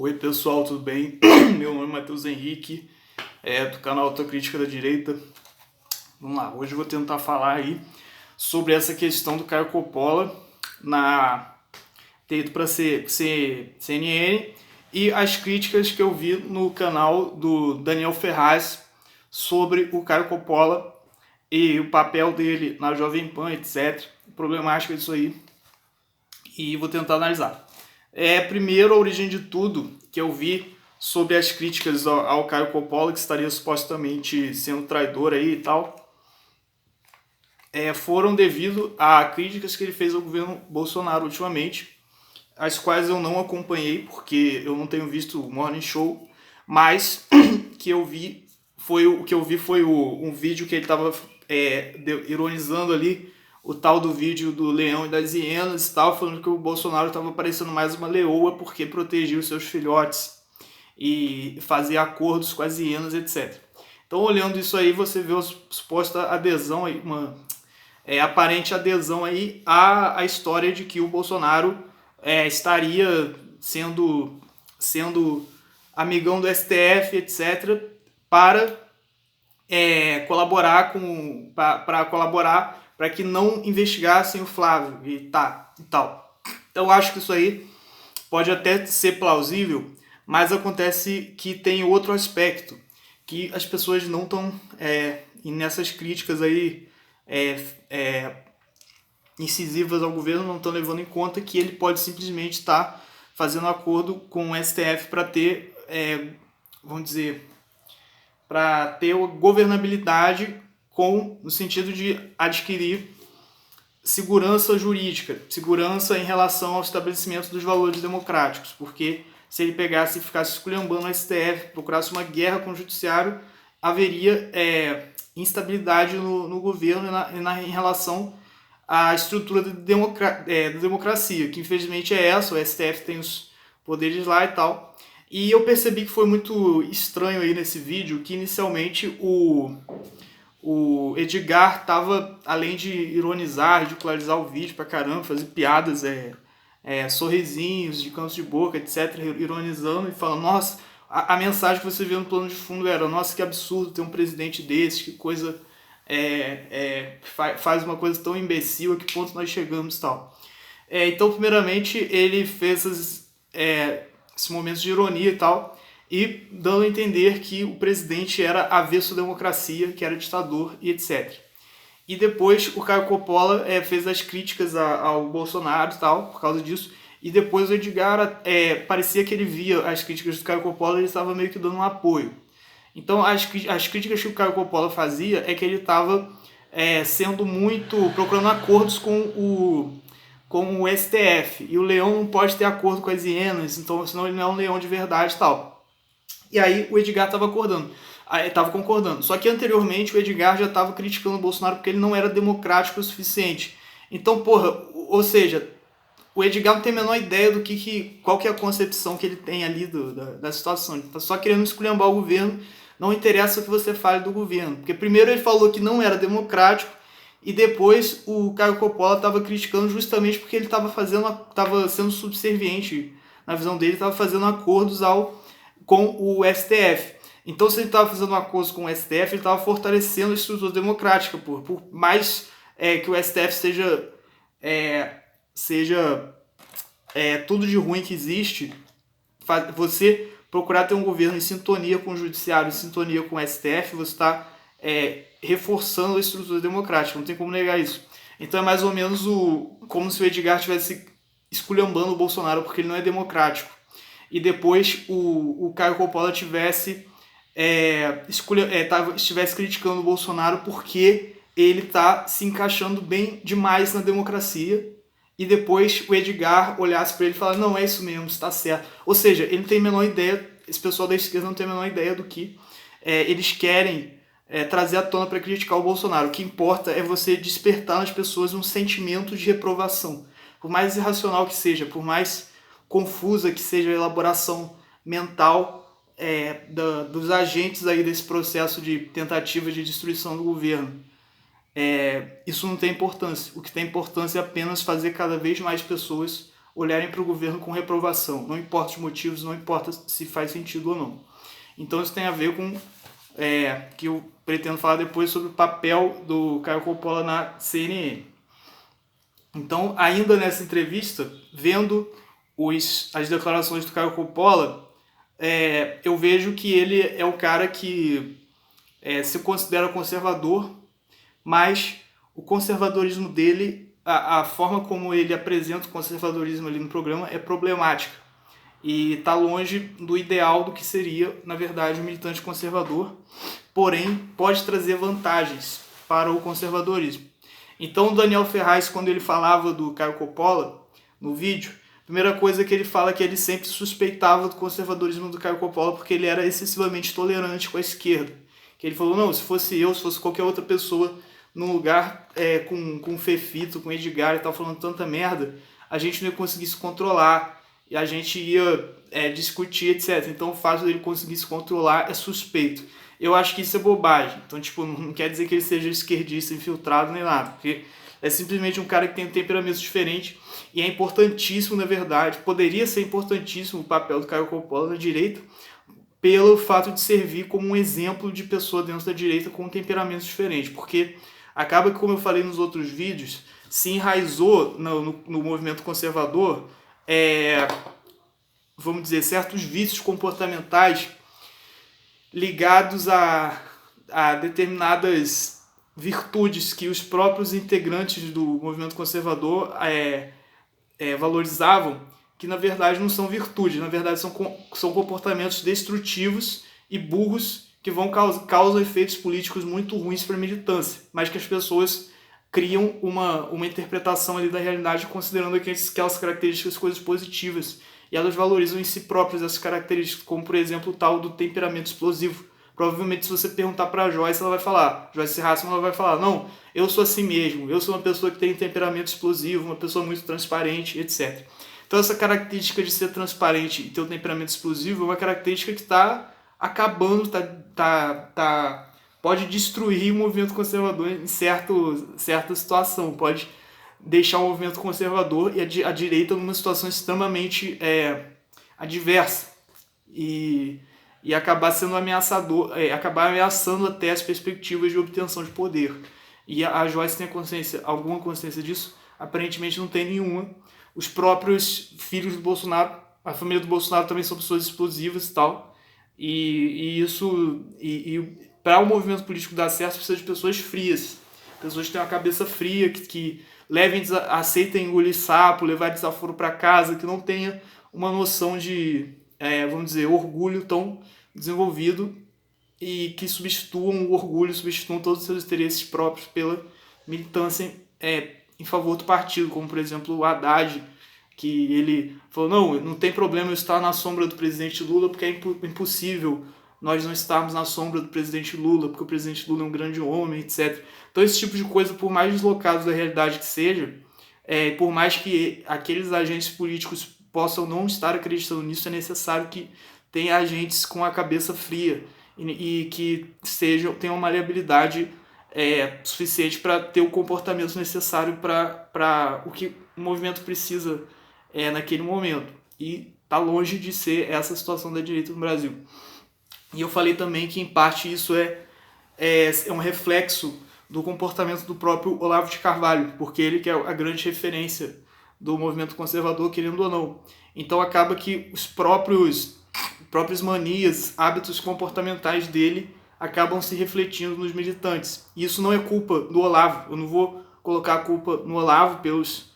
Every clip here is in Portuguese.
Oi pessoal, tudo bem? Meu nome é Matheus Henrique, do canal Autocrítica da Direita. Vamos lá, hoje eu vou tentar falar aí sobre essa questão do Caio Coppola ter ido para CNN e as críticas que eu vi no canal do Daniel Ferraz sobre o Caio Coppola e o papel dele na Jovem Pan, etc. Problemática disso aí. E vou tentar analisar. Primeiro, a origem de tudo que eu vi sobre as críticas ao Caio Coppola, que estaria supostamente sendo traidor aí e tal, foram devido a críticas que ele fez ao governo Bolsonaro ultimamente, as quais eu não acompanhei, porque eu não tenho visto o Morning Show, mas que eu vi foi um vídeo que ele estava ironizando ali o tal do vídeo do leão e das hienas e tal, falando que o Bolsonaro estava parecendo mais uma leoa porque protegia os seus filhotes e fazia acordos com as hienas, etc. Então, olhando isso aí, você vê uma suposta adesão aí, uma aparente adesão aí à história de que o Bolsonaro estaria sendo amigão do STF, etc., para colaborar para que não investigassem o Flávio e tal. Então eu acho que isso aí pode até ser plausível, mas acontece que tem outro aspecto, que as pessoas não estão nessas críticas aí incisivas ao governo, não estão levando em conta que ele pode simplesmente estar fazendo acordo com o STF para ter, vamos dizer, para ter governabilidade no sentido de adquirir segurança jurídica, segurança em relação ao estabelecimento dos valores democráticos, porque se ele pegasse e ficasse esculhambando o STF, procurasse uma guerra com o judiciário, haveria instabilidade no governo em relação à estrutura da democracia, que infelizmente é essa, o STF tem os poderes lá e tal. E eu percebi que foi muito estranho aí nesse vídeo que inicialmente o Edgar tava, além de ironizar, ridicularizar o vídeo pra caramba, fazer piadas, sorrisinhos de cantos de boca, etc., ironizando e falando, nossa, a mensagem que você viu no plano de fundo era, nossa, que absurdo ter um presidente desse, que coisa, faz uma coisa tão imbecil, a que ponto nós chegamos e tal. Então, primeiramente, ele fez esses momentos de ironia e tal, e dando a entender que o presidente era avesso à democracia, que era ditador e etc. E depois o Caio Coppola fez as críticas ao Bolsonaro e tal, por causa disso, e depois o Edgar parecia que ele via as críticas do Caio Coppola e ele estava meio que dando um apoio. Então as críticas que o Caio Coppola fazia é que ele estava sendo muito, procurando acordos com o STF, e o leão não pode ter acordo com as hienas, então senão ele não é um leão de verdade e tal. E aí o Edgar estava concordando. Só que anteriormente o Edgar já estava criticando o Bolsonaro porque ele não era democrático o suficiente. Então, ou seja, o Edgar não tem a menor ideia do qual que é a concepção que ele tem ali da situação. Ele está só querendo esculhambar o governo, não interessa o que você fale do governo. Porque primeiro ele falou que não era democrático, e depois o Caio Coppola estava criticando justamente porque ele estava sendo subserviente, na visão dele, estava fazendo acordos com o STF. Então, se ele estava fazendo um acordo com o STF, ele estava fortalecendo a estrutura democrática, por mais que o STF seja tudo de ruim que existe, você procurar ter um governo em sintonia com o judiciário, em sintonia com o STF, você está reforçando a estrutura democrática, não tem como negar isso. Então é mais ou menos como se o Edgar estivesse esculhambando o Bolsonaro porque ele não é democrático. E depois o Caio Coppola estivesse criticando o Bolsonaro porque ele está se encaixando bem demais na democracia, e depois o Edgar olhasse para ele e falasse, não, é isso mesmo, está certo. Ou seja, ele não tem a menor ideia, esse pessoal da esquerda não tem a menor ideia do que eles querem trazer à tona para criticar o Bolsonaro. O que importa é você despertar nas pessoas um sentimento de reprovação. Por mais irracional que seja, por mais confusa que seja a elaboração mental dos agentes aí desse processo de tentativa de destruição do governo. Isso não tem importância. O que tem importância é apenas fazer cada vez mais pessoas olharem para o governo com reprovação. Não importa os motivos, não importa se faz sentido ou não. Então isso tem a ver com que eu pretendo falar depois sobre o papel do Caio Coppola na CNN. Então, ainda nessa entrevista, vendo as declarações do Caio Coppola, eu vejo que ele é um cara que se considera conservador, mas o conservadorismo dele, a forma como ele apresenta o conservadorismo ali no programa é problemática e está longe do ideal do que seria, na verdade, um militante conservador, porém pode trazer vantagens para o conservadorismo. Então o Daniel Ferraz, quando ele falava do Caio Coppola no vídeo, a primeira coisa que ele fala é que ele sempre suspeitava do conservadorismo do Caio Coppola porque ele era excessivamente tolerante com a esquerda. Que ele falou, não, se fosse eu, se fosse qualquer outra pessoa num lugar com o Fefito, com o Edgar e tal, falando tanta merda, a gente não ia conseguir se controlar e a gente ia discutir, etc. Então o fato dele conseguir se controlar é suspeito. Eu acho que isso é bobagem. Então, tipo, não quer dizer que ele seja esquerdista, infiltrado, nem nada. Porque é simplesmente um cara que tem um temperamento diferente e é importantíssimo, na verdade, poderia ser importantíssimo o papel do Caio Coppola na direita, pelo fato de servir como um exemplo de pessoa dentro da direita com temperamentos diferentes. Porque acaba que, como eu falei nos outros vídeos, se enraizou no movimento conservador, vamos dizer, certos vícios comportamentais ligados a determinadas virtudes que os próprios integrantes do movimento conservador valorizavam, que na verdade não são virtudes, na verdade são comportamentos destrutivos e burros que causam efeitos políticos muito ruins para a militância, mas que as pessoas criam uma interpretação ali da realidade considerando aquelas características coisas positivas. E elas valorizam em si próprias essas características, como por exemplo o tal do temperamento explosivo. Provavelmente se você perguntar para a Joyce, ela vai falar, Joyce Hasselman, ela vai falar, não, eu sou assim mesmo, eu sou uma pessoa que tem temperamento explosivo, uma pessoa muito transparente, etc. Então essa característica de ser transparente e ter um temperamento explosivo é uma característica que está acabando, pode destruir o movimento conservador em certa situação, pode deixar o movimento conservador e a direita numa situação extremamente adversa e acabar sendo ameaçador, acabar ameaçando até as perspectivas de obtenção de poder. E a Joyce tem alguma consciência disso? Aparentemente não tem nenhuma. Os próprios filhos do Bolsonaro, a família do Bolsonaro também são pessoas explosivas e tal. E para o movimento político dar certo precisa de pessoas frias. Pessoas que têm uma cabeça fria, que aceitem engolir sapo, levar desaforo para casa, que não tenha uma noção de, vamos dizer, orgulho tão desenvolvido e que substituam o orgulho, substituam todos os seus interesses próprios pela militância em favor do partido, como por exemplo o Haddad, que ele falou, não tem problema eu estar na sombra do presidente Lula porque é impossível nós não estarmos na sombra do presidente Lula, porque o presidente Lula é um grande homem, etc. Então esse tipo de coisa, por mais deslocados da realidade que seja, por mais que aqueles agentes políticos possam não estar acreditando nisso, é necessário que tenha agentes com a cabeça fria e que tenham uma maleabilidade suficiente para ter o comportamento necessário para o que o movimento precisa naquele momento. E está longe de ser essa situação da direita no Brasil. E eu falei também que, em parte, isso é um reflexo do comportamento do próprio Olavo de Carvalho, porque ele que é a grande referência do movimento conservador, querendo ou não. Então acaba que os próprias manias, hábitos comportamentais dele acabam se refletindo nos militantes. E isso não é culpa do Olavo. Eu não vou colocar a culpa no Olavo pelos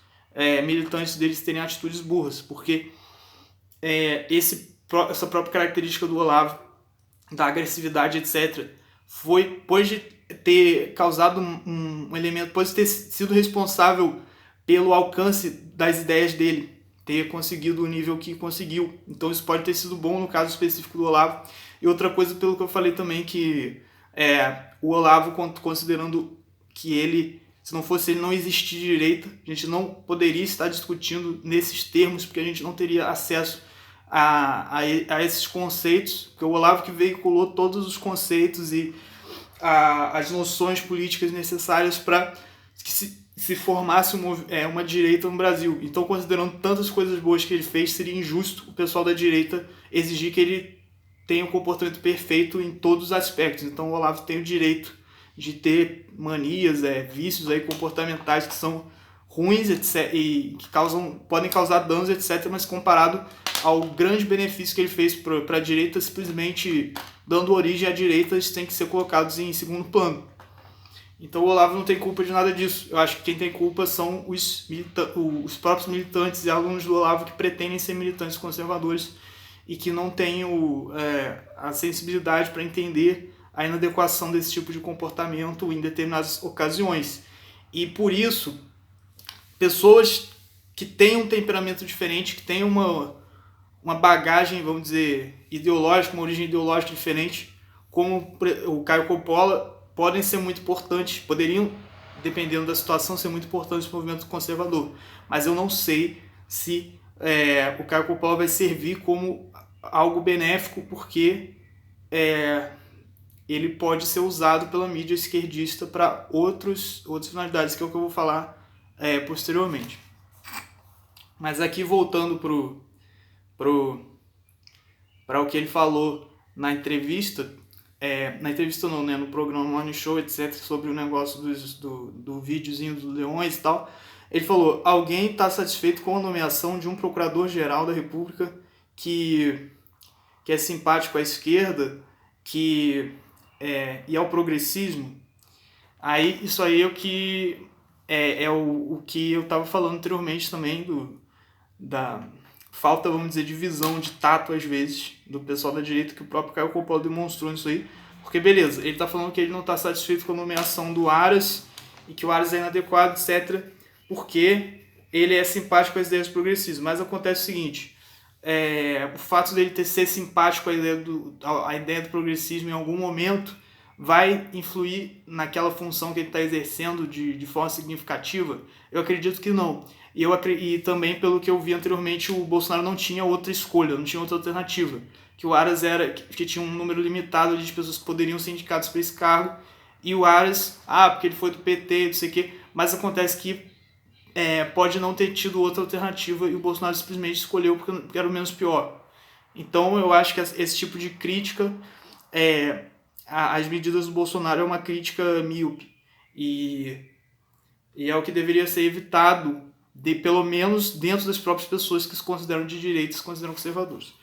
militantes deles terem atitudes burras, porque essa própria característica do Olavo, da agressividade, etc., pode ter causado um elemento, pode ter sido responsável pelo alcance das ideias dele, ter conseguido o nível que conseguiu. Então isso pode ter sido bom no caso específico do Olavo. E outra coisa, pelo que eu falei também, que o Olavo, considerando que ele, se não fosse ele, não existir direita, a gente não poderia estar discutindo nesses termos, porque a gente não teria acesso a esses conceitos, porque o Olavo que veiculou todos os conceitos e as noções políticas necessárias para que se formasse uma direita no Brasil. Então, considerando tantas coisas boas que ele fez, seria injusto o pessoal da direita exigir que ele tenha um comportamento perfeito em todos os aspectos. Então, o Olavo tem o direito de ter manias, vícios aí comportamentais que são ruins, etc., e que podem causar danos, etc., mas comparado ao grande benefício que ele fez para a direita, simplesmente dando origem à direita, eles têm que ser colocados em segundo plano. Então o Olavo não tem culpa de nada disso. Eu acho que quem tem culpa são os próprios militantes e alunos do Olavo que pretendem ser militantes conservadores e que não têm a sensibilidade para entender a inadequação desse tipo de comportamento em determinadas ocasiões. E por isso, pessoas que têm um temperamento diferente, que têm uma bagagem, vamos dizer, ideológica, uma origem ideológica diferente, como o Caio Coppola, podem ser muito importantes, poderiam, dependendo da situação, ser muito importantes para o movimento conservador. Mas eu não sei se o Caio Coppola vai servir como algo benéfico, porque ele pode ser usado pela mídia esquerdista para outras finalidades, que é o que eu vou falar posteriormente. Mas aqui, voltando para o que ele falou na entrevista, no programa Morning Show, etc., sobre o negócio do videozinho dos leões e tal, ele falou: alguém está satisfeito com a nomeação de um procurador-geral da República que é simpático à esquerda, e ao progressismo? Aí, isso aí é o que o que eu estava falando anteriormente também, da falta, vamos dizer, de visão, de tato, às vezes, do pessoal da direita, que o próprio Caio Coppola demonstrou nisso aí. Porque, beleza, ele está falando que ele não está satisfeito com a nomeação do Aras, e que o Aras é inadequado, etc., porque ele é simpático às ideias progressistas. Mas acontece o seguinte: o fato dele ser simpático à ideia do progressismo em algum momento vai influir naquela função que ele está exercendo de forma significativa? Eu acredito que não. E também, pelo que eu vi anteriormente, o Bolsonaro não tinha outra escolha, não tinha outra alternativa. Que o Aras que tinha um número limitado de pessoas que poderiam ser indicadas para esse cargo, e o Aras, porque ele foi do PT, não sei o quê, mas acontece que pode não ter tido outra alternativa e o Bolsonaro simplesmente escolheu porque era o menos pior. Então eu acho que esse tipo de crítica às medidas do Bolsonaro é uma crítica míope, e é o que deveria ser evitado, pelo menos dentro das próprias pessoas que se consideram de direita, se consideram conservadores.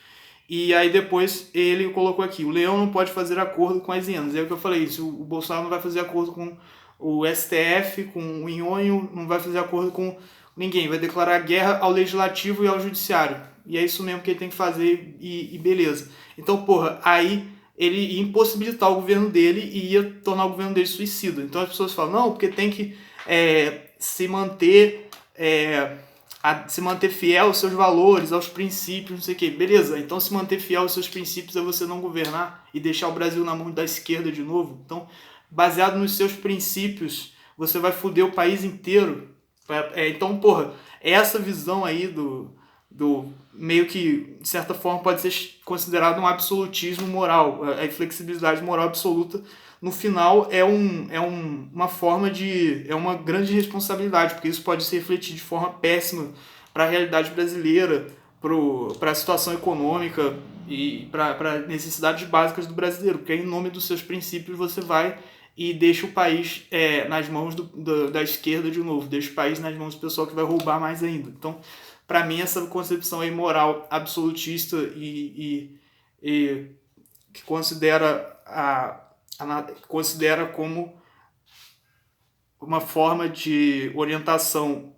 E aí depois ele colocou aqui: o leão não pode fazer acordo com as hienas. É o que eu falei: se o Bolsonaro não vai fazer acordo com o STF, com o Inhonho, não vai fazer acordo com ninguém, vai declarar guerra ao legislativo e ao judiciário. E é isso mesmo que ele tem que fazer, e beleza. Então, aí ele ia impossibilitar o governo dele e ia tornar o governo dele suicida. Então as pessoas falam: não, porque tem que se manter fiel aos seus valores, aos princípios, não sei o que. Beleza, então se manter fiel aos seus princípios é você não governar e deixar o Brasil na mão da esquerda de novo. Então, baseado nos seus princípios, você vai foder o país inteiro. Então, essa visão aí do meio que, de certa forma, pode ser considerado um absolutismo moral, a inflexibilidade moral absoluta, no final uma forma é uma grande responsabilidade, porque isso pode se refletir de forma péssima para a realidade brasileira, para a situação econômica e para necessidades básicas do brasileiro, porque em nome dos seus princípios você vai e deixa o país nas mãos da esquerda de novo, deixa o país nas mãos do pessoal que vai roubar mais ainda. Então, para mim, essa concepção aí moral absolutista e que considera como uma forma de orientação,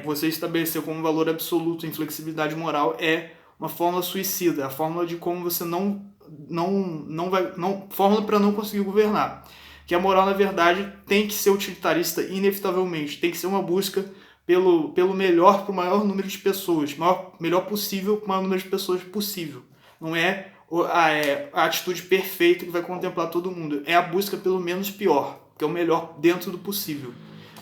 você estabelecer como valor absoluto a inflexibilidade moral, é uma fórmula suicida, a fórmula de como você fórmula para não conseguir governar. Que a moral, na verdade, tem que ser utilitarista inevitavelmente, tem que ser uma busca pelo melhor para o maior número de pessoas, melhor possível para o maior número de pessoas possível. Não é a atitude perfeita que vai contemplar todo mundo, é a busca pelo menos pior, que é o melhor dentro do possível.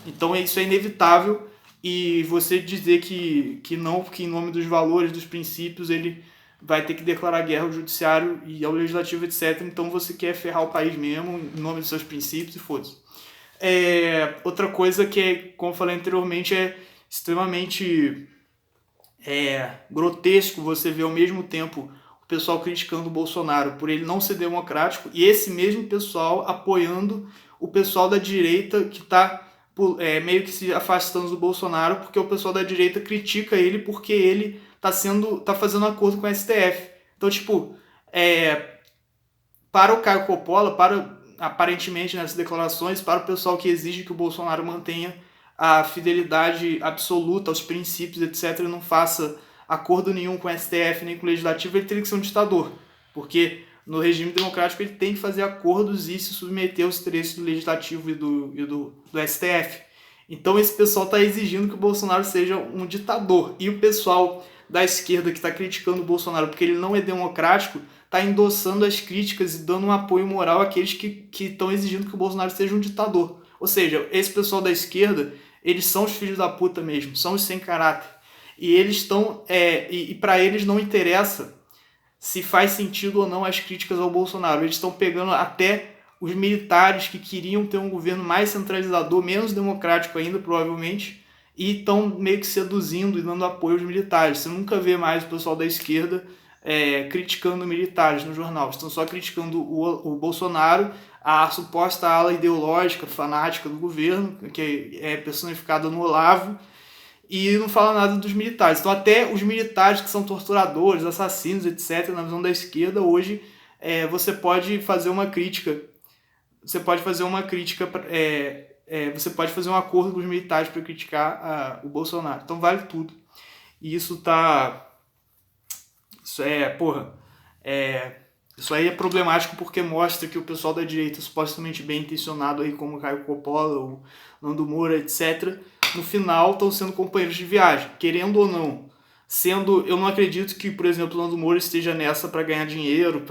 Então isso é inevitável, e você dizer que não, porque em nome dos valores, dos princípios, ele vai ter que declarar guerra ao judiciário e ao legislativo, etc. Então você quer ferrar o país mesmo, em nome dos seus princípios, e foda-se. Outra coisa que, como eu falei anteriormente, é extremamente grotesco você ver ao mesmo tempo o pessoal criticando o Bolsonaro por ele não ser democrático e esse mesmo pessoal apoiando o pessoal da direita que está meio que se afastando do Bolsonaro, porque o pessoal da direita critica ele porque ele tá fazendo acordo com o STF. Então, tipo, para o Caio Coppola, aparentemente nessas declarações, para o pessoal que exige que o Bolsonaro mantenha a fidelidade absoluta aos princípios, etc., e não faça acordo nenhum com o STF nem com o Legislativo, ele teria que ser um ditador. Porque no regime democrático ele tem que fazer acordos e se submeter aos interesses do Legislativo e do STF. Então esse pessoal está exigindo que o Bolsonaro seja um ditador. E o pessoal da esquerda que está criticando o Bolsonaro porque ele não é democrático está endossando as críticas e dando um apoio moral àqueles que estão exigindo que o Bolsonaro seja um ditador. Ou seja, esse pessoal da esquerda, eles são os filhos da puta mesmo, são os sem caráter. E eles estão. E para eles não interessa se faz sentido ou não as críticas ao Bolsonaro. Eles estão pegando até os militares que queriam ter um governo mais centralizador, menos democrático ainda, provavelmente, e estão meio que seduzindo e dando apoio aos militares. Você nunca vê mais o pessoal da esquerda criticando militares no jornal. Estão só criticando o Bolsonaro, a suposta ala ideológica, fanática do governo, que é personificada no Olavo, e não fala nada dos militares. Então até os militares que são torturadores, assassinos, etc., na visão da esquerda, hoje você pode fazer uma crítica. Você pode fazer uma crítica, você pode fazer um acordo com os militares para criticar o Bolsonaro. Então vale tudo. E isso tá... Isso aí é problemático porque mostra que o pessoal da direita, supostamente bem intencionado, aí, como Caio Coppola, o Nando Moura, etc., no final estão sendo companheiros de viagem, querendo ou não. Eu não acredito que, por exemplo, o Nando Moura esteja nessa para ganhar dinheiro,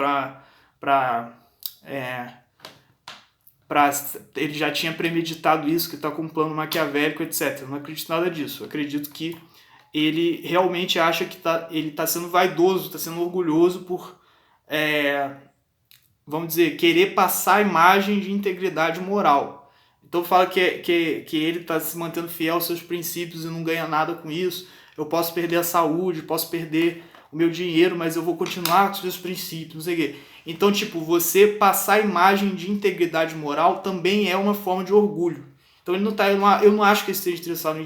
ele já tinha premeditado isso, que está com um plano maquiavélico, etc. Eu não acredito nada disso. Eu acredito que ele realmente acha que ele está sendo vaidoso, está sendo orgulhoso por, vamos dizer, querer passar a imagem de integridade moral. Então fala que ele está se mantendo fiel aos seus princípios e não ganha nada com isso. Eu posso perder a saúde, posso perder o meu dinheiro, mas eu vou continuar com os meus princípios, não sei o quê. Então, tipo, você passar a imagem de integridade moral também é uma forma de orgulho. Então ele não tá, eu não acho que ele esteja interessado em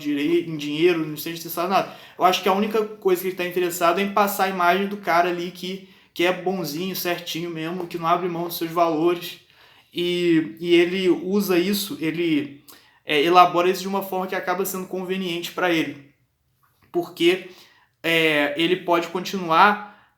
dinheiro, não esteja interessado em nada. Eu acho que a única coisa que ele está interessado é em passar a imagem do cara ali que é bonzinho, certinho mesmo, que não abre mão dos seus valores. E ele usa isso, ele elabora isso de uma forma que acaba sendo conveniente para ele. Porque ele pode continuar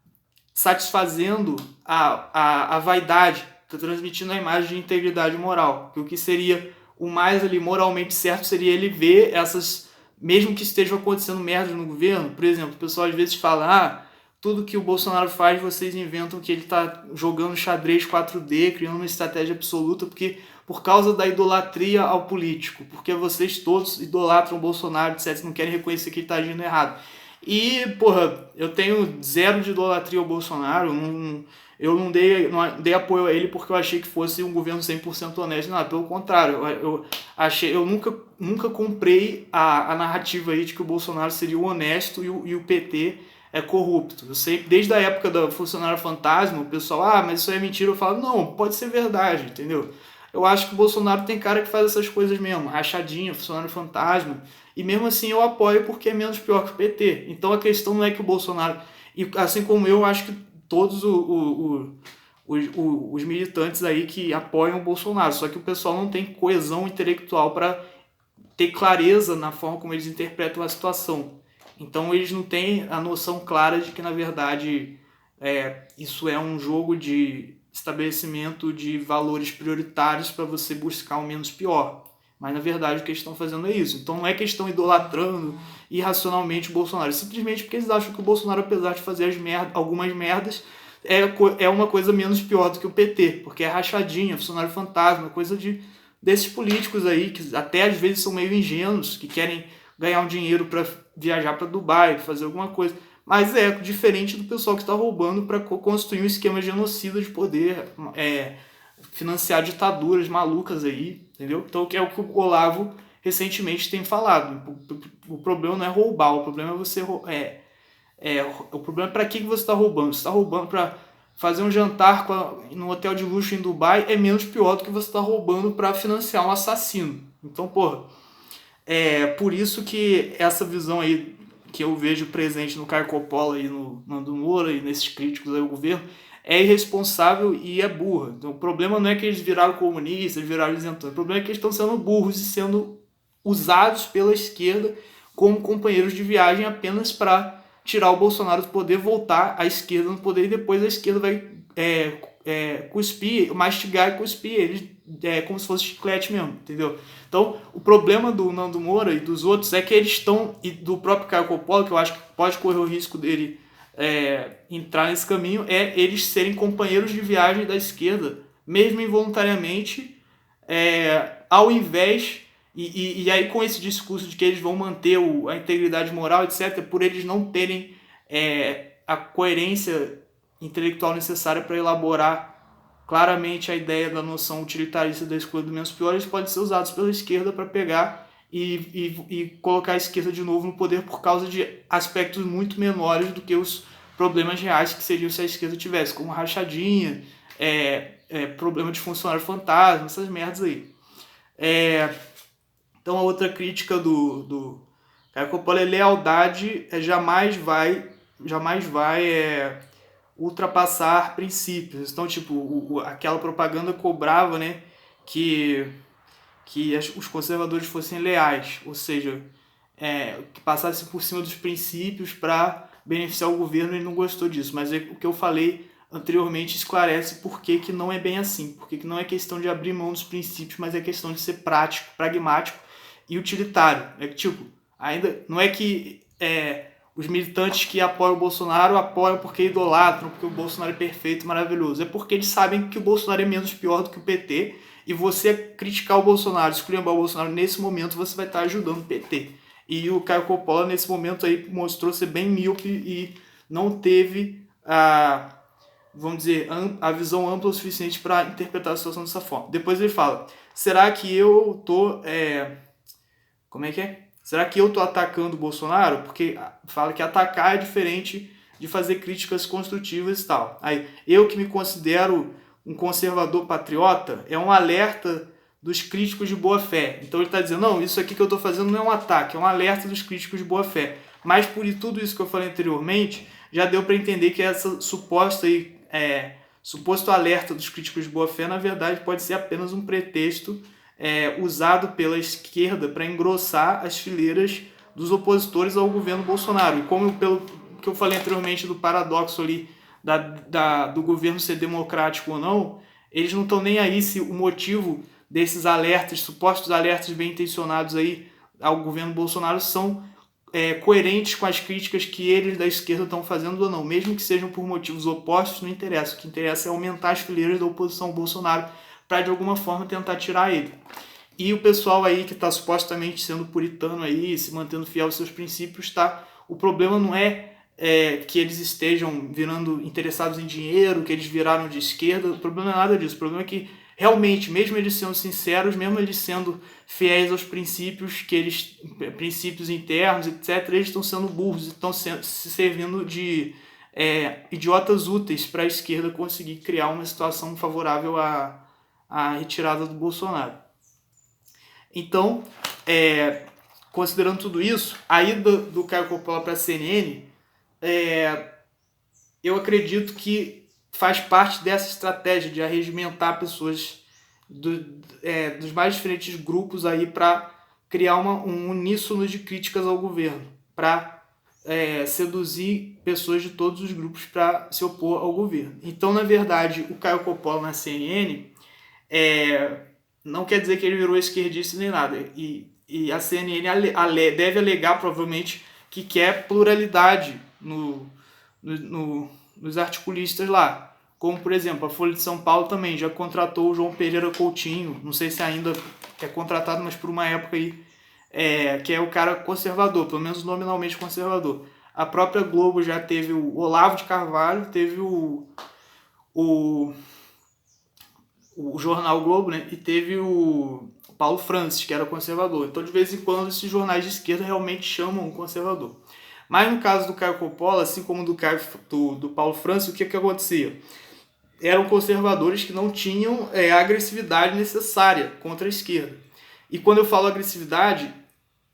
satisfazendo a vaidade, transmitindo a imagem de integridade moral. Que o que seria o mais ali moralmente certo seria ele ver essas, mesmo que estejam acontecendo merdas no governo, por exemplo, o pessoal às vezes fala, tudo que o Bolsonaro faz, vocês inventam que ele está jogando xadrez 4D, criando uma estratégia absoluta, por causa da idolatria ao político, porque vocês todos idolatram o Bolsonaro, etc., não querem reconhecer que ele está agindo errado. E, porra, eu tenho zero de idolatria ao Bolsonaro, eu não dei apoio a ele porque eu achei que fosse um governo 100% honesto. Não, pelo contrário, eu nunca comprei a narrativa aí de que o Bolsonaro seria o honesto e o PT é corrupto. Eu sei, desde a época do funcionário fantasma, o pessoal, mas isso é mentira. Eu falo, não, pode ser verdade, entendeu? Eu acho que o Bolsonaro tem cara que faz essas coisas mesmo, rachadinha, funcionário fantasma, e mesmo assim eu apoio porque é menos pior que o PT. Então a questão não é que o Bolsonaro, e assim como eu acho que todos os militantes aí que apoiam o Bolsonaro, só que o pessoal não tem coesão intelectual para ter clareza na forma como eles interpretam a situação. Então eles não têm a noção clara de que, na verdade, isso é um jogo de estabelecimento de valores prioritários para você buscar o menos pior. Mas, na verdade, o que eles estão fazendo é isso. Então não é que eles estão idolatrando irracionalmente o Bolsonaro, simplesmente porque eles acham que o Bolsonaro, apesar de fazer algumas merdas, é uma coisa menos pior do que o PT, porque é rachadinha, funcionário fantasma, coisa desses políticos aí, que até às vezes são meio ingênuos, que querem ganhar um dinheiro para viajar para Dubai, fazer alguma coisa. Mas é diferente do pessoal que está roubando para construir um esquema genocida de poder, financiar ditaduras malucas aí, entendeu? Então, que é o que o Olavo recentemente tem falado. O problema não é roubar, o problema é você... o problema é para que você está roubando. Você está roubando para fazer um jantar no hotel de luxo em Dubai, é menos pior do que você está roubando para financiar um assassino. Então, porra, é por isso que essa visão aí que eu vejo presente no Caio Coppola e no Nando Moura e nesses críticos aí ao governo é irresponsável e é burra. Então, o problema não é que eles viraram comunistas, viraram isentões. O problema é que eles estão sendo burros e sendo usados pela esquerda como companheiros de viagem apenas para tirar o Bolsonaro do poder, voltar à esquerda no poder e depois a esquerda vai cuspir, mastigar e cuspir eles como se fosse chiclete mesmo, entendeu? Então, o problema do Nando Moura e dos outros é que eles estão, e do próprio Caio Coppola, que eu acho que pode correr o risco dele entrar nesse caminho, é eles serem companheiros de viagem da esquerda, mesmo involuntariamente, ao invés... E aí com esse discurso de que eles vão manter a integridade moral, etc., por eles não terem a coerência intelectual necessária para elaborar claramente a ideia da noção utilitarista da escolha do menos pior, eles podem ser usados pela esquerda para pegar e colocar a esquerda de novo no poder por causa de aspectos muito menores do que os problemas reais que seriam se a esquerda tivesse, como rachadinha, problema de funcionário fantasma, essas merdas aí. Então a outra crítica do Caio Coppola é lealdade jamais vai ultrapassar princípios. Então, tipo, aquela propaganda cobrava, né, que os conservadores fossem leais, ou seja, que passassem por cima dos princípios para beneficiar o governo. Ele não gostou disso, mas o que eu falei anteriormente esclarece por que não é bem assim, porque não é questão de abrir mão dos princípios, mas é questão de ser prático, pragmático e utilitário. Tipo, ainda não é que os militantes que apoiam o Bolsonaro apoiam porque idolatram, porque o Bolsonaro é perfeito, maravilhoso. É porque eles sabem que o Bolsonaro é menos pior do que o PT, e você criticar o Bolsonaro, esculhambar o Bolsonaro nesse momento, você vai estar ajudando o PT. E o Caio Coppola, nesse momento aí, mostrou ser bem míope e não teve vamos dizer, a visão ampla o suficiente para interpretar a situação dessa forma. Depois ele fala, será que eu tô... como é que é? Será que eu tô atacando o Bolsonaro? Porque fala que atacar é diferente de fazer críticas construtivas e tal. Aí, eu que me considero um conservador patriota, é um alerta dos críticos de boa fé. Então ele está dizendo, não, isso aqui que eu estou fazendo não é um ataque, é um alerta dos críticos de boa fé. Mas por tudo isso que eu falei anteriormente, já deu para entender que essa suposto alerta dos críticos de boa fé, na verdade, pode ser apenas um pretexto usado pela esquerda para engrossar as fileiras dos opositores ao governo Bolsonaro. E como pelo que eu falei anteriormente do paradoxo ali do governo ser democrático ou não, eles não estão nem aí se o motivo desses alertas, supostos alertas bem intencionados aí ao governo Bolsonaro são coerentes com as críticas que eles da esquerda estão fazendo ou não. Mesmo que sejam por motivos opostos, não interessa. O que interessa é aumentar as fileiras da oposição ao Bolsonaro para de alguma forma tentar tirar ele. E o pessoal aí que está supostamente sendo puritano aí, se mantendo fiel aos seus princípios, o problema não é que eles estejam virando interessados em dinheiro, que eles viraram de esquerda, o problema não é nada disso. O problema é que realmente, mesmo eles sendo sinceros, mesmo eles sendo fiéis aos princípios princípios internos, etc., eles estão sendo burros, estão se servindo de idiotas úteis para a esquerda conseguir criar uma situação favorável à retirada do Bolsonaro. Então, considerando tudo isso, a ida do Caio Coppola para a CNN, eu acredito que faz parte dessa estratégia de arregimentar pessoas dos mais diferentes grupos aí para criar um uníssono de críticas ao governo, para seduzir pessoas de todos os grupos para se opor ao governo. Então, na verdade, o Caio Coppola na CNN não quer dizer que ele virou esquerdista nem nada. E a CNN deve alegar, provavelmente, que quer pluralidade nos articulistas lá. Como, por exemplo, a Folha de São Paulo também já contratou o João Pereira Coutinho, não sei se ainda é contratado, mas por uma época aí, que é o cara conservador, pelo menos nominalmente conservador. A própria Globo já teve o Olavo de Carvalho, teve o jornal o Globo, né? E teve o Paulo Francis, que era conservador. Então, de vez em quando, esses jornais de esquerda realmente chamam um conservador. Mas no caso do Caio Coppola, assim como do Paulo Francis, o que acontecia? Eram conservadores que não tinham a agressividade necessária contra a esquerda. E quando eu falo agressividade,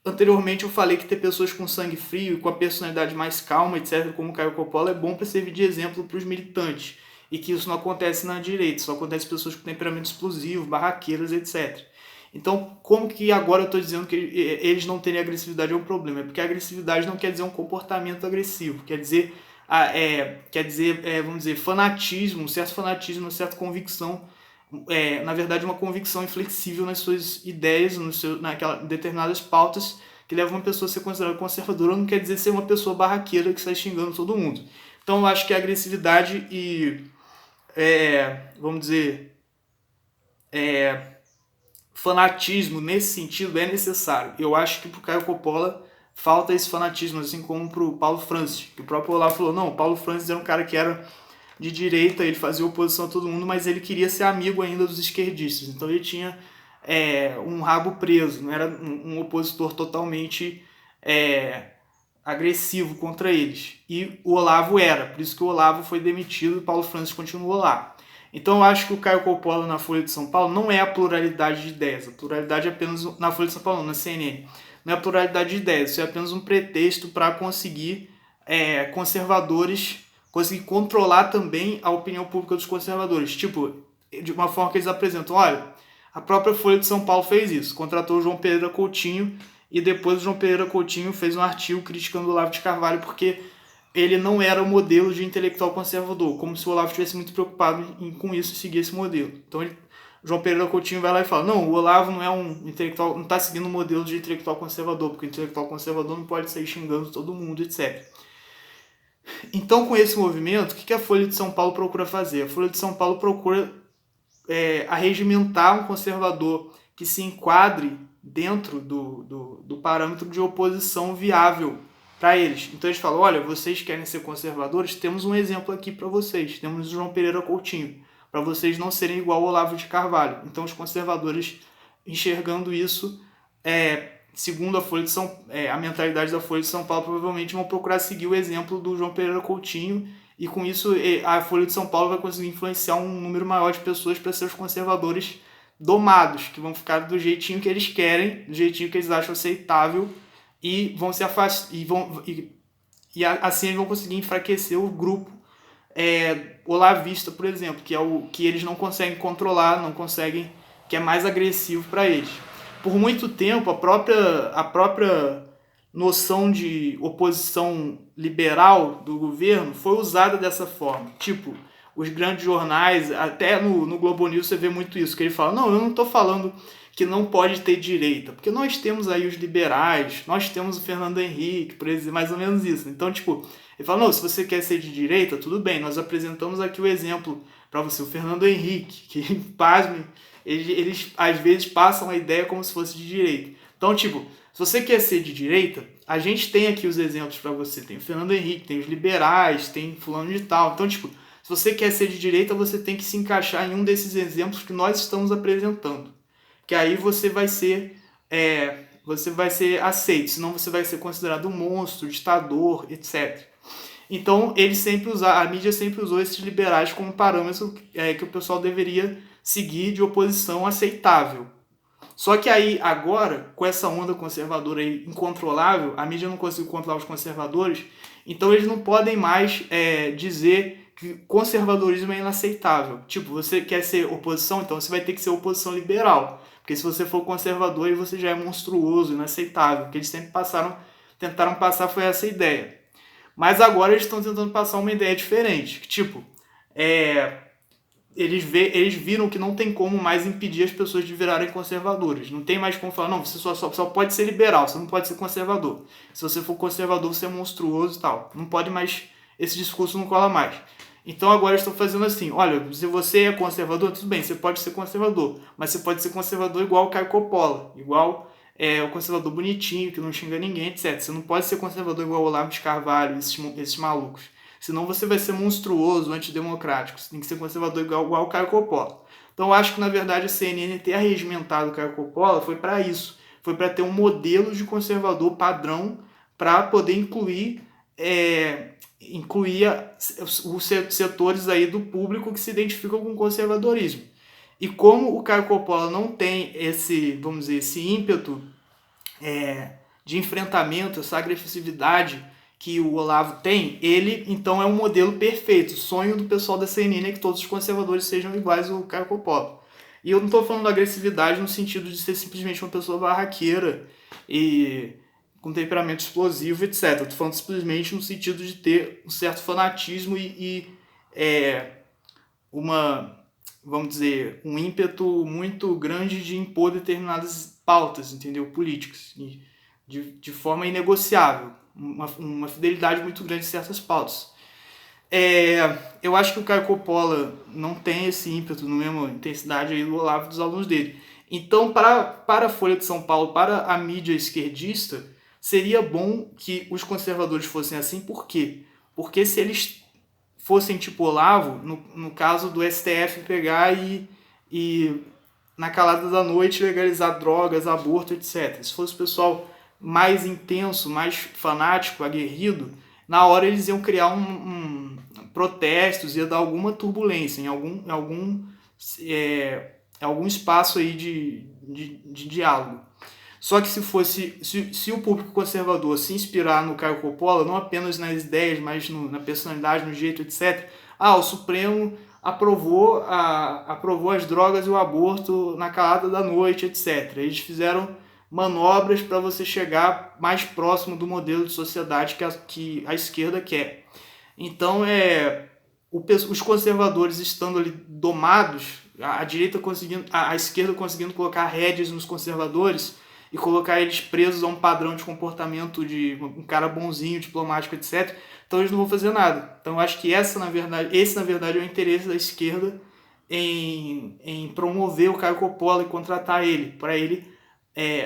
anteriormente eu falei que ter pessoas com sangue frio e com a personalidade mais calma, etc., como o Caio Coppola, é bom para servir de exemplo para os militantes. E que isso não acontece na direita, só acontece pessoas com temperamento explosivo, barraqueiras, etc. Então, como que agora eu estou dizendo que eles não terem agressividade é um problema? É porque a agressividade não quer dizer um comportamento agressivo, quer dizer, vamos dizer, fanatismo, um certo fanatismo, uma certa convicção, na verdade, uma convicção inflexível nas suas ideias, determinadas pautas que levam uma pessoa a ser considerada conservadora, não quer dizer ser uma pessoa barraqueira que sai xingando todo mundo. Então, eu acho que a agressividade e, vamos dizer, fanatismo nesse sentido é necessário. Eu acho que pro Caio Coppola falta esse fanatismo, assim como pro Paulo Francis, que o próprio Olavo falou, não, o Paulo Francis era um cara que era de direita, ele fazia oposição a todo mundo, mas ele queria ser amigo ainda dos esquerdistas, então ele tinha um rabo preso, não era um opositor totalmente agressivo contra eles. E o Olavo era, por isso que o Olavo foi demitido e o Paulo Francis continuou lá. Então eu acho que o Caio Coppola na Folha de São Paulo não é a pluralidade de ideias. A pluralidade é apenas na Folha de São Paulo, não, na CNN. Não é a pluralidade de ideias, isso é apenas um pretexto para conseguir conservadores, conseguir controlar também a opinião pública dos conservadores. Tipo, de uma forma que eles apresentam, olha, a própria Folha de São Paulo fez isso, contratou o João Pereira Coutinho e depois o João Pereira Coutinho fez um artigo criticando o Olavo de Carvalho porque ele não era o modelo de intelectual conservador, como se o Olavo estivesse muito preocupado com isso e seguir esse modelo. Então o João Pereira Coutinho vai lá e fala, não, o Olavo não é um intelectual, não está seguindo o modelo de intelectual conservador, porque o intelectual conservador não pode sair xingando todo mundo, etc. Então, com esse movimento, o que a Folha de São Paulo procura fazer? A Folha de São Paulo procura arregimentar um conservador que se enquadre dentro do parâmetro de oposição viável para eles. Então eles falam, olha, vocês querem ser conservadores? Temos um exemplo aqui para vocês. Temos o João Pereira Coutinho, para vocês não serem igual ao Olavo de Carvalho. Então os conservadores, enxergando isso, segundo a mentalidade da Folha de São Paulo, provavelmente vão procurar seguir o exemplo do João Pereira Coutinho, e com isso a Folha de São Paulo vai conseguir influenciar um número maior de pessoas para ser os conservadores domados, que vão ficar do jeitinho que eles querem, do jeitinho que eles acham aceitável, e vão se afastar, e assim eles vão conseguir enfraquecer o grupo olavista, por exemplo, que é o que eles não conseguem controlar, que é mais agressivo para eles. Por muito tempo, a própria noção de oposição liberal do governo foi usada dessa forma. Tipo, os grandes jornais, até no Globo News você vê muito isso, que ele fala, não, eu não estou falando que não pode ter direita, porque nós temos aí os liberais, nós temos o Fernando Henrique, por exemplo, mais ou menos isso. Então, tipo, ele fala, não, se você quer ser de direita, tudo bem, nós apresentamos aqui o exemplo para você, o Fernando Henrique, que, pasme, eles às vezes passam a ideia como se fosse de direita. Então, tipo, se você quer ser de direita, a gente tem aqui os exemplos para você. Tem o Fernando Henrique, tem os liberais, tem fulano de tal. Então, tipo, se você quer ser de direita, você tem que se encaixar em um desses exemplos que nós estamos apresentando. Que aí você vai ser aceito, senão você vai ser considerado um monstro, ditador, etc. Então, a mídia sempre usou esses liberais como parâmetro que o pessoal deveria seguir de oposição aceitável. Só que aí, agora, com essa onda conservadora aí incontrolável, a mídia não conseguiu controlar os conservadores, então eles não podem mais dizer que conservadorismo é inaceitável. Tipo, você quer ser oposição, então você vai ter que ser oposição liberal. Porque se você for conservador, aí você já é monstruoso, inaceitável. O que eles sempre tentaram passar foi essa ideia. Mas agora eles estão tentando passar uma ideia diferente. Que, tipo, eles viram que não tem como mais impedir as pessoas de virarem conservadores. Não tem mais como falar, não, você só pode ser liberal, você não pode ser conservador. Se você for conservador, você é monstruoso e tal. Não pode mais, esse discurso não cola mais. Então agora eu estou fazendo assim, olha, se você é conservador, tudo bem, você pode ser conservador, mas você pode ser conservador igual o Caio Coppola, igual o conservador bonitinho, que não xinga ninguém, etc. Você não pode ser conservador igual o Olavo de Carvalho, esses malucos. Senão você vai ser monstruoso, antidemocrático. Você tem que ser conservador igual o Caio Coppola. Então eu acho que, na verdade, a CNN ter arregimentado o Caio Coppola foi para isso. Foi para ter um modelo de conservador padrão para poder incluir os setores aí do público que se identificam com o conservadorismo. E como o Caio Coppola não tem esse, vamos dizer, esse ímpeto de enfrentamento, essa agressividade que o Olavo tem, ele então é um modelo perfeito. O sonho do pessoal da CNN é que todos os conservadores sejam iguais ao Caio Coppola. E eu não estou falando da agressividade no sentido de ser simplesmente uma pessoa barraqueira e com temperamento explosivo, etc. Eu tô falando simplesmente no sentido de ter um certo fanatismo e vamos dizer, um ímpeto muito grande de impor determinadas pautas, entendeu? Políticas, de forma inegociável, uma fidelidade muito grande em certas pautas. Eu acho que o Caio Coppola não tem esse ímpeto, na mesma intensidade aí do Olavo dos alunos dele. Então, para a Folha de São Paulo, para a mídia esquerdista, seria bom que os conservadores fossem assim. Por quê? Porque se eles fossem tipo Olavo, no caso do STF pegar e na calada da noite legalizar drogas, aborto, etc. Se fosse o pessoal mais intenso, mais fanático, aguerrido, na hora eles iam criar protestos, ia dar alguma turbulência em algum espaço aí de diálogo. Só que se o público conservador se inspirar no Caio Coppola, não apenas nas ideias, mas na personalidade, no jeito, etc. O Supremo aprovou as drogas e o aborto na calada da noite, etc. Eles fizeram manobras para você chegar mais próximo do modelo de sociedade que a esquerda quer. Então, os conservadores estando ali domados, a esquerda conseguindo colocar rédeas nos conservadores e colocar eles presos a um padrão de comportamento de um cara bonzinho, diplomático, etc. Então eles não vão fazer nada. Então eu acho que esse na verdade é o interesse da esquerda em promover o Caio Coppola e contratar ele, para ele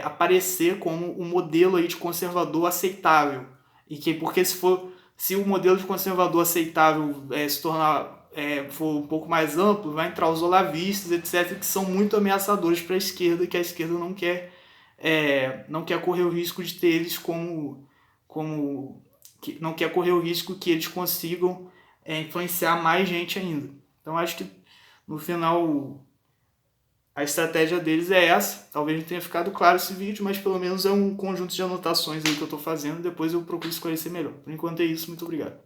aparecer como um modelo aí de conservador aceitável. Porque se o modelo de conservador aceitável se tornar for um pouco mais amplo, vai entrar os olavistas, etc., que são muito ameaçadores para a esquerda, que a esquerda não quer correr o risco de ter eles não quer correr o risco que eles consigam influenciar mais gente ainda. Então acho que no final a estratégia deles é essa. Talvez não tenha ficado claro esse vídeo, mas pelo menos é um conjunto de anotações aí que eu estou fazendo. Depois eu procuro esclarecer melhor. Por enquanto é isso, muito obrigado.